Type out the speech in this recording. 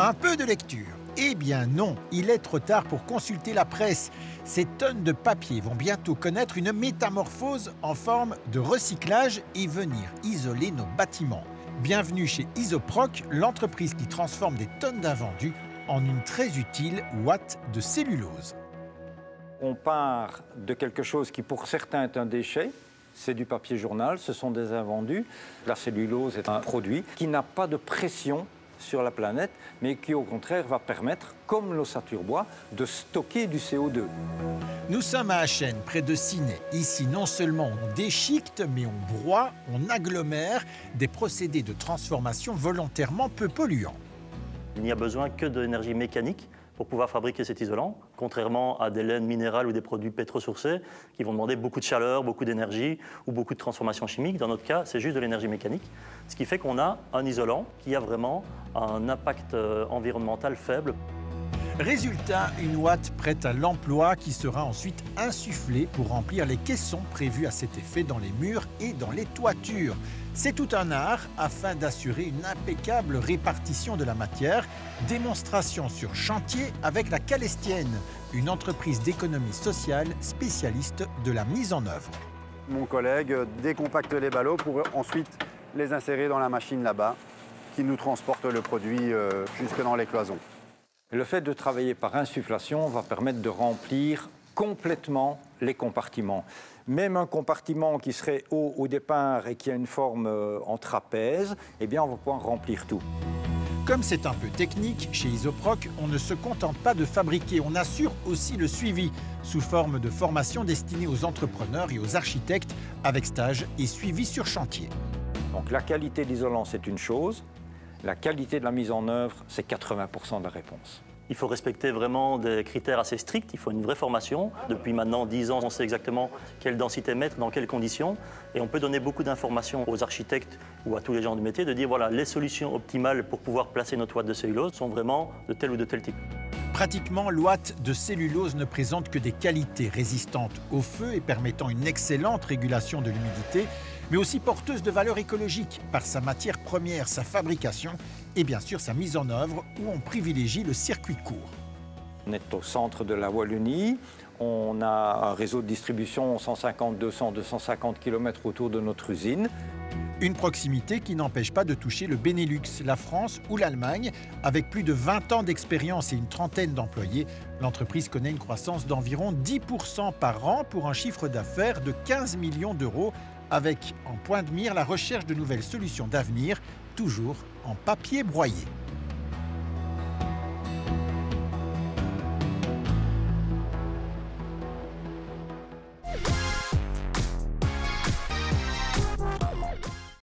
Un peu de lecture. Eh bien non, il est trop tard pour consulter la presse. Ces tonnes de papier vont bientôt connaître une métamorphose en forme de recyclage et venir isoler nos bâtiments. Bienvenue chez Isoproc, l'entreprise qui transforme des tonnes d'invendus en une très utile ouate de cellulose. On part de quelque chose qui pour certains est un déchet, c'est du papier journal, ce sont des invendus. La cellulose est un produit qui n'a pas de pression sur la planète, mais qui au contraire va permettre, comme l'ossature bois, de stocker du CO2. Nous sommes à Achen, près de Ciney. Ici, non seulement on déchiquete, mais on broie, on agglomère, des procédés de transformation volontairement peu polluants. Il n'y a besoin que d'énergie mécanique pour pouvoir fabriquer cet isolant, contrairement à des laines minérales ou des produits pétrosourcés qui vont demander beaucoup de chaleur, beaucoup d'énergie ou beaucoup de transformation chimique. Dans notre cas, c'est juste de l'énergie mécanique, ce qui fait qu'on a un isolant qui a vraiment un impact environnemental faible. Résultat, une ouate prête à l'emploi qui sera ensuite insufflée pour remplir les caissons prévus à cet effet dans les murs et dans les toitures. C'est tout un art afin d'assurer une impeccable répartition de la matière. Démonstration sur chantier avec la Calestienne, une entreprise d'économie sociale spécialiste de la mise en œuvre. Mon collègue décompacte les ballots pour ensuite les insérer dans la machine là-bas qui nous transporte le produit jusque dans les cloisons. Le fait de travailler par insufflation va permettre de remplir complètement les compartiments. Même un compartiment qui serait haut au départ et qui a une forme en trapèze, eh bien on va pouvoir remplir tout. Comme c'est un peu technique, chez Isoproc, on ne se contente pas de fabriquer, on assure aussi le suivi, sous forme de formation destinée aux entrepreneurs et aux architectes, avec stage et suivi sur chantier. Donc la qualité de l'isolant, c'est une chose. La qualité de la mise en œuvre, c'est 80% de la réponse. Il faut respecter vraiment des critères assez stricts, il faut une vraie formation. Depuis maintenant 10 ans, on sait exactement quelle densité mettre, dans quelles conditions. Et on peut donner beaucoup d'informations aux architectes ou à tous les gens du métier, de dire voilà, les solutions optimales pour pouvoir placer notre ouate de cellulose sont vraiment de tel ou de tel type. Pratiquement, l'ouate de cellulose ne présente que des qualités résistantes au feu et permettant une excellente régulation de l'humidité, mais aussi porteuse de valeur écologique par sa matière première, sa fabrication et bien sûr sa mise en œuvre où on privilégie le circuit court. On est au centre de la Wallonie, on a un réseau de distribution 150, 200, 250 km autour de notre usine. Une proximité qui n'empêche pas de toucher le Benelux, la France ou l'Allemagne. Avec plus de 20 ans d'expérience et une trentaine d'employés, l'entreprise connaît une croissance d'environ 10% par an pour un chiffre d'affaires de 15 millions d'euros, avec en point de mire la recherche de nouvelles solutions d'avenir, toujours en papier broyé.